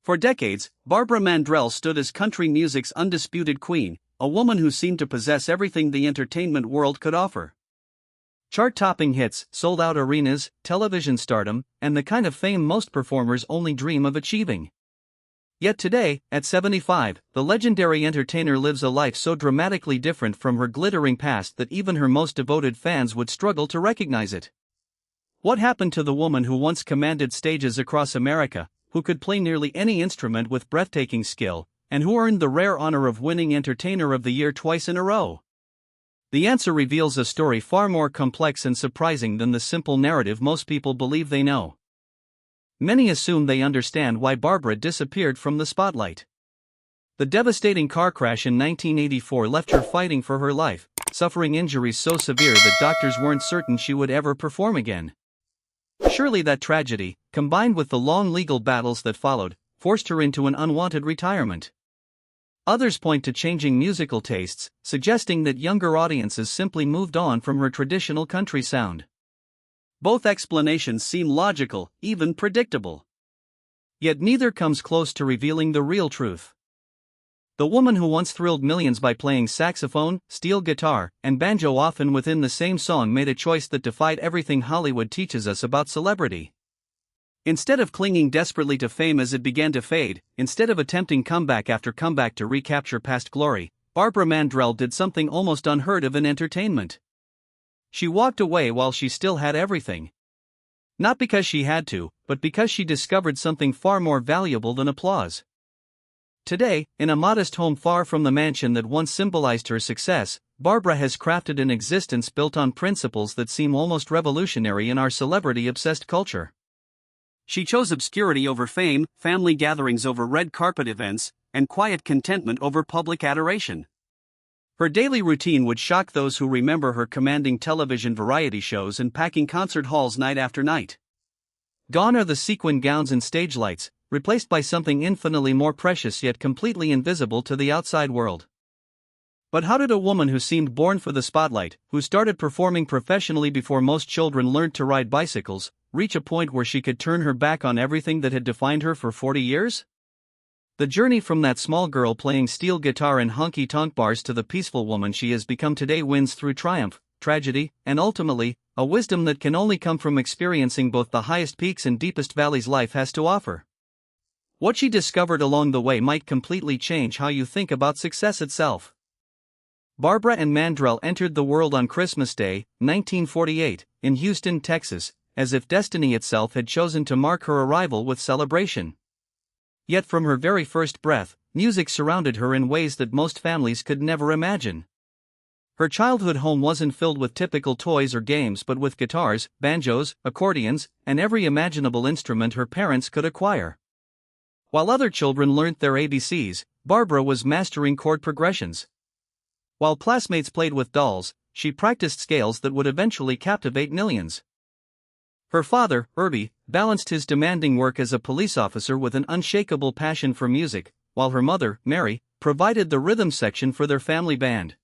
For decades, Barbara Mandrell stood as country music's undisputed queen, a woman who seemed to possess everything the entertainment world could offer. Chart-topping hits, sold-out arenas, television stardom, and the kind of fame most performers only dream of achieving. Yet today, at 75, the legendary entertainer lives a life so dramatically different from her glittering past that even her most devoted fans would struggle to recognize it. What happened to the woman who once commanded stages across America, who could play nearly any instrument with breathtaking skill, and who earned the rare honor of winning Entertainer of the Year twice in a row? The answer reveals a story far more complex and surprising than the simple narrative most people believe they know. Many assume they understand why Barbara disappeared from the spotlight. The devastating car crash in 1984 left her fighting for her life, suffering injuries so severe that doctors weren't certain she would ever perform again. Surely that tragedy, combined with the long legal battles that followed, forced her into an unwanted retirement. Others point to changing musical tastes, suggesting that younger audiences simply moved on from her traditional country sound. Both explanations seem logical, even predictable. Yet neither comes close to revealing the real truth. The woman who once thrilled millions by playing saxophone, steel guitar, and banjo often within the same song made a choice that defied everything Hollywood teaches us about celebrity. Instead of clinging desperately to fame as it began to fade, instead of attempting comeback after comeback to recapture past glory, Barbara Mandrell did something almost unheard of in entertainment. She walked away while she still had everything. Not because she had to, but because she discovered something far more valuable than applause. Today, in a modest home far from the mansion that once symbolized her success, Barbara has crafted an existence built on principles that seem almost revolutionary in our celebrity-obsessed culture. She chose obscurity over fame, family gatherings over red carpet events, and quiet contentment over public adoration. Her daily routine would shock those who remember her commanding television variety shows and packing concert halls night after night. Gone are the sequin gowns and stage lights, replaced by something infinitely more precious yet completely invisible to the outside world. But how did a woman who seemed born for the spotlight, who started performing professionally before most children learned to ride bicycles, reach a point where she could turn her back on everything that had defined her for 40 years? The journey from that small girl playing steel guitar in honky-tonk bars to the peaceful woman she has become today wins through triumph, tragedy, and ultimately, a wisdom that can only come from experiencing both the highest peaks and deepest valleys life has to offer. What she discovered along the way might completely change how you think about success itself. Barbara and Mandrell entered the world on Christmas Day, 1948, in Houston, Texas, as if destiny itself had chosen to mark her arrival with celebration. Yet from her very first breath, music surrounded her in ways that most families could never imagine. Her childhood home wasn't filled with typical toys or games but with guitars, banjos, accordions, and every imaginable instrument her parents could acquire. While other children learnt their ABCs, Barbara was mastering chord progressions. While classmates played with dolls, she practiced scales that would eventually captivate millions. Her father, Herbie, balanced his demanding work as a police officer with an unshakable passion for music, while her mother, Mary, provided the rhythm section for their family band.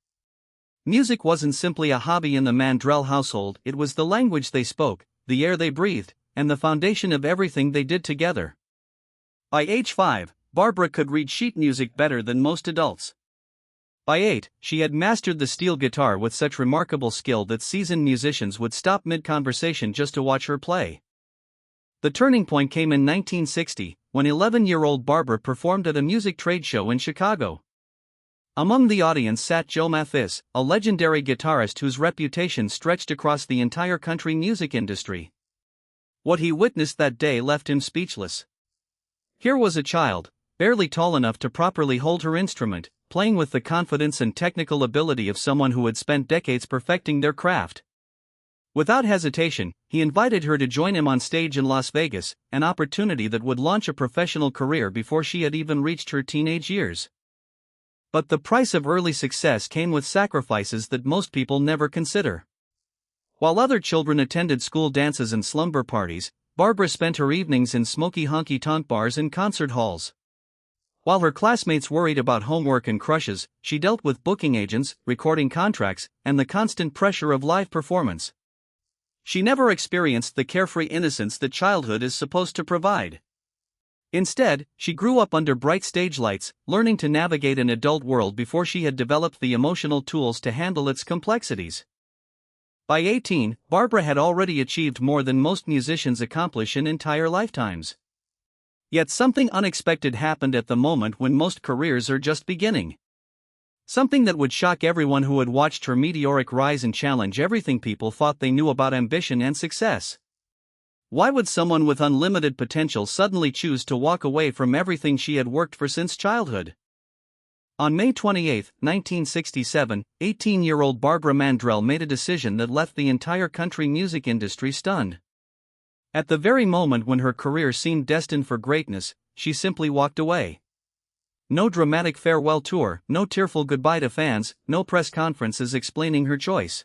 Music wasn't simply a hobby in the Mandrell household, it was the language they spoke, the air they breathed, and the foundation of everything they did together. By age 5, Barbara could read sheet music better than most adults. By 8, she had mastered the steel guitar with such remarkable skill that seasoned musicians would stop mid-conversation just to watch her play. The turning point came in 1960, when 11-year-old Barbara performed at a music trade show in Chicago. Among the audience sat Joe Mathis, a legendary guitarist whose reputation stretched across the entire country music industry. What he witnessed that day left him speechless. Here was a child, barely tall enough to properly hold her instrument, playing with the confidence and technical ability of someone who had spent decades perfecting their craft. Without hesitation, he invited her to join him on stage in Las Vegas, an opportunity that would launch a professional career before she had even reached her teenage years. But the price of early success came with sacrifices that most people never consider. While other children attended school dances and slumber parties, Barbara spent her evenings in smoky honky-tonk bars and concert halls. While her classmates worried about homework and crushes, she dealt with booking agents, recording contracts, and the constant pressure of live performance. She never experienced the carefree innocence that childhood is supposed to provide. Instead, she grew up under bright stage lights, learning to navigate an adult world before she had developed the emotional tools to handle its complexities. By 18, Barbara had already achieved more than most musicians accomplish in entire lifetimes. Yet something unexpected happened at the moment when most careers are just beginning. Something that would shock everyone who had watched her meteoric rise and challenge everything people thought they knew about ambition and success. Why would someone with unlimited potential suddenly choose to walk away from everything she had worked for since childhood? On May 28, 1967, 18-year-old Barbara Mandrell made a decision that left the entire country music industry stunned. At the very moment when her career seemed destined for greatness, she simply walked away. No dramatic farewell tour, no tearful goodbye to fans, no press conferences explaining her choice.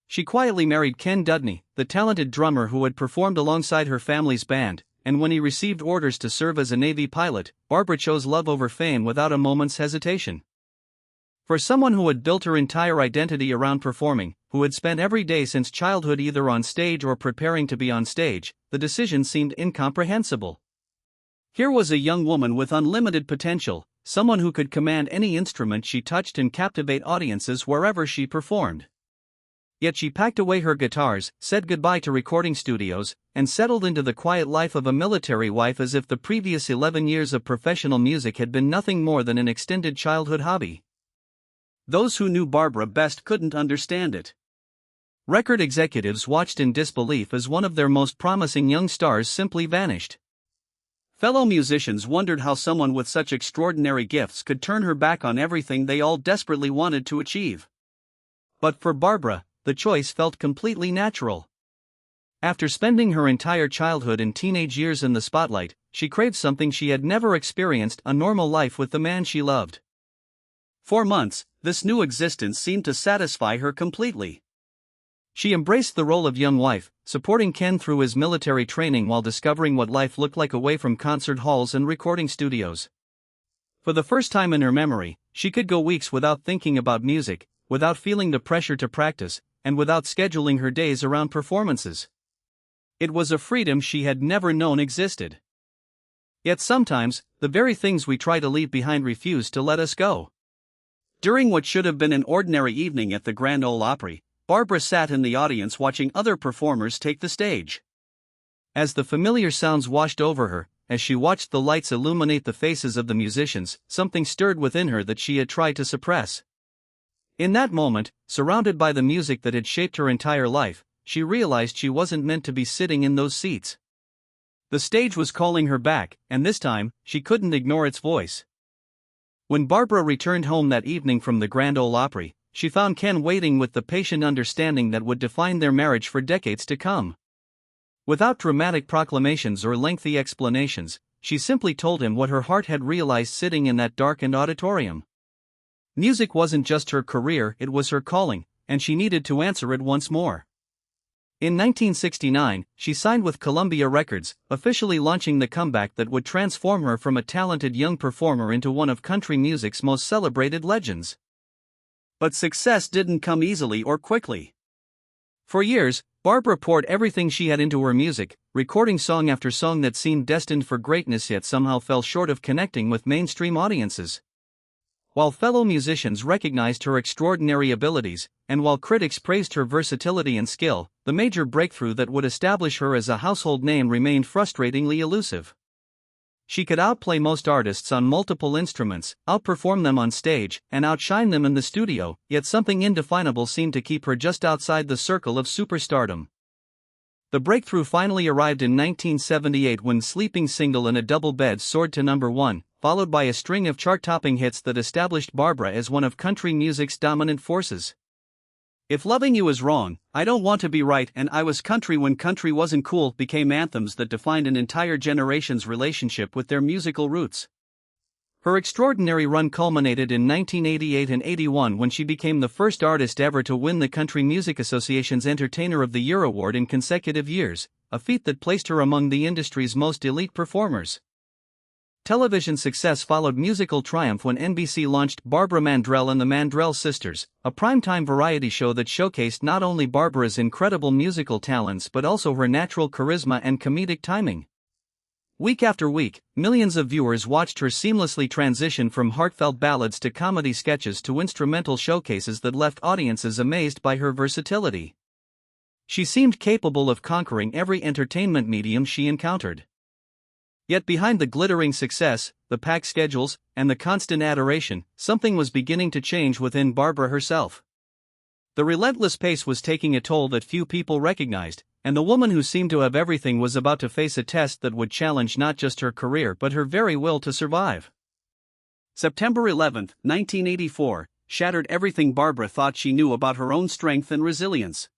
She quietly married Ken Dudney, the talented drummer who had performed alongside her family's band, and when he received orders to serve as a Navy pilot, Barbara chose love over fame without a moment's hesitation. For someone who had built her entire identity around performing, who had spent every day since childhood either on stage or preparing to be on stage, the decision seemed incomprehensible. Here was a young woman with unlimited potential, someone who could command any instrument she touched and captivate audiences wherever she performed. Yet she packed away her guitars, said goodbye to recording studios, and settled into the quiet life of a military wife as if the previous 11 years of professional music had been nothing more than an extended childhood hobby. Those who knew Barbara best couldn't understand it. Record executives watched in disbelief as one of their most promising young stars simply vanished. Fellow musicians wondered how someone with such extraordinary gifts could turn her back on everything they all desperately wanted to achieve. But for Barbara, the choice felt completely natural. After spending her entire childhood and teenage years in the spotlight, she craved something she had never experienced: a normal life with the man she loved. For months, this new existence seemed to satisfy her completely. She embraced the role of young wife, supporting Ken through his military training while discovering what life looked like away from concert halls and recording studios. For the first time in her memory, she could go weeks without thinking about music, without feeling the pressure to practice, and without scheduling her days around performances. It was a freedom she had never known existed. Yet sometimes, the very things we try to leave behind refuse to let us go. During what should have been an ordinary evening at the Grand Ole Opry, Barbara sat in the audience watching other performers take the stage. As the familiar sounds washed over her, as she watched the lights illuminate the faces of the musicians, something stirred within her that she had tried to suppress. In that moment, surrounded by the music that had shaped her entire life, she realized she wasn't meant to be sitting in those seats. The stage was calling her back, and this time, she couldn't ignore its voice. When Barbara returned home that evening from the Grand Ole Opry, she found Ken waiting with the patient understanding that would define their marriage for decades to come. Without dramatic proclamations or lengthy explanations, she simply told him what her heart had realized sitting in that darkened auditorium. Music wasn't just her career, it was her calling, and she needed to answer it once more. In 1969, she signed with Columbia Records, officially launching the comeback that would transform her from a talented young performer into one of country music's most celebrated legends. But success didn't come easily or quickly. For years, Barbara poured everything she had into her music, recording song after song that seemed destined for greatness yet somehow fell short of connecting with mainstream audiences. While fellow musicians recognized her extraordinary abilities, and while critics praised her versatility and skill, the major breakthrough that would establish her as a household name remained frustratingly elusive. She could outplay most artists on multiple instruments, outperform them on stage, and outshine them in the studio, yet something indefinable seemed to keep her just outside the circle of superstardom. The breakthrough finally arrived in 1978 when Sleeping Single in a Double Bed soared to number 1, followed by a string of chart-topping hits that established Barbara as one of country music's dominant forces. If Loving You Is Wrong, I Don't Want to Be Right, and I Was Country When Country Wasn't Cool became anthems that defined an entire generation's relationship with their musical roots. Her extraordinary run culminated in 1988 and 81 when she became the first artist ever to win the Country Music Association's Entertainer of the Year award in consecutive years, a feat that placed her among the industry's most elite performers. Television success followed musical triumph when NBC launched Barbara Mandrell and the Mandrell Sisters, a primetime variety show that showcased not only Barbara's incredible musical talents but also her natural charisma and comedic timing. Week after week, millions of viewers watched her seamlessly transition from heartfelt ballads to comedy sketches to instrumental showcases that left audiences amazed by her versatility. She seemed capable of conquering every entertainment medium she encountered. Yet behind the glittering success, the packed schedules, and the constant adoration, something was beginning to change within Barbara herself. The relentless pace was taking a toll that few people recognized, and the woman who seemed to have everything was about to face a test that would challenge not just her career but her very will to survive. September 11, 1984, shattered everything Barbara thought she knew about her own strength and resilience.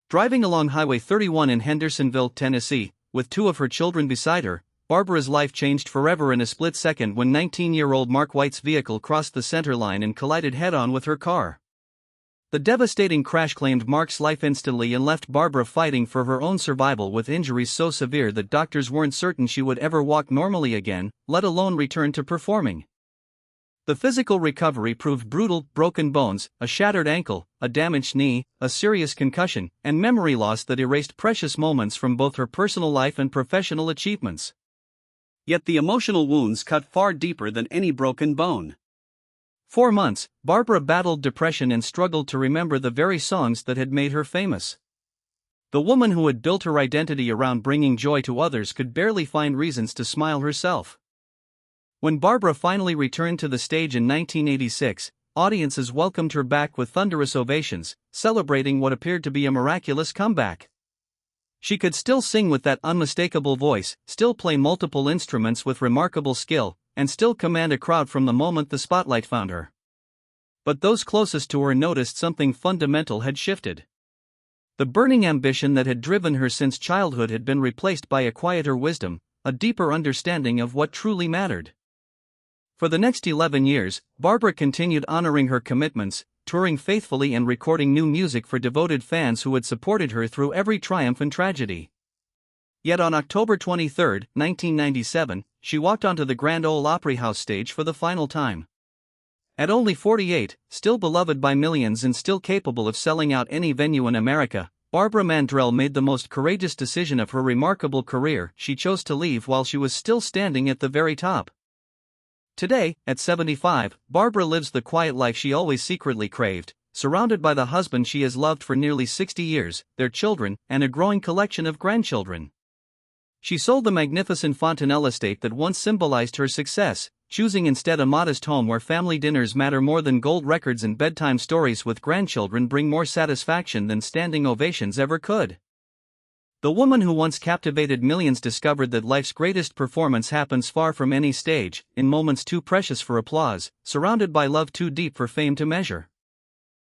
Driving along Highway 31 in Hendersonville, Tennessee, with two of her children beside her, Barbara's life changed forever in a split second when 19-year-old Mark White's vehicle crossed the center line and collided head-on with her car. The devastating crash claimed Mark's life instantly and left Barbara fighting for her own survival with injuries so severe that doctors weren't certain she would ever walk normally again, let alone return to performing. The physical recovery proved brutal: broken bones, a shattered ankle, a damaged knee, a serious concussion, and memory loss that erased precious moments from both her personal life and professional achievements. Yet the emotional wounds cut far deeper than any broken bone. For months, Barbara battled depression and struggled to remember the very songs that had made her famous. The woman who had built her identity around bringing joy to others could barely find reasons to smile herself. When Barbara finally returned to the stage in 1986, audiences welcomed her back with thunderous ovations, celebrating what appeared to be a miraculous comeback. She could still sing with that unmistakable voice, still play multiple instruments with remarkable skill, and still command a crowd from the moment the spotlight found her. But those closest to her noticed something fundamental had shifted. The burning ambition that had driven her since childhood had been replaced by a quieter wisdom, a deeper understanding of what truly mattered. For the next 11 years, Barbara continued honoring her commitments, touring faithfully and recording new music for devoted fans who had supported her through every triumph and tragedy. Yet on October 23, 1997, she walked onto the Grand Ole Opry House stage for the final time. At only 48, still beloved by millions and still capable of selling out any venue in America, Barbara Mandrell made the most courageous decision of her remarkable career. She chose to leave while she was still standing at the very top. Today, at 75, Barbara lives the quiet life she always secretly craved, surrounded by the husband she has loved for nearly 60 years, their children, and a growing collection of grandchildren. She sold the magnificent Fontanelle estate that once symbolized her success, choosing instead a modest home where family dinners matter more than gold records and bedtime stories with grandchildren bring more satisfaction than standing ovations ever could. The woman who once captivated millions discovered that life's greatest performance happens far from any stage, in moments too precious for applause, surrounded by love too deep for fame to measure.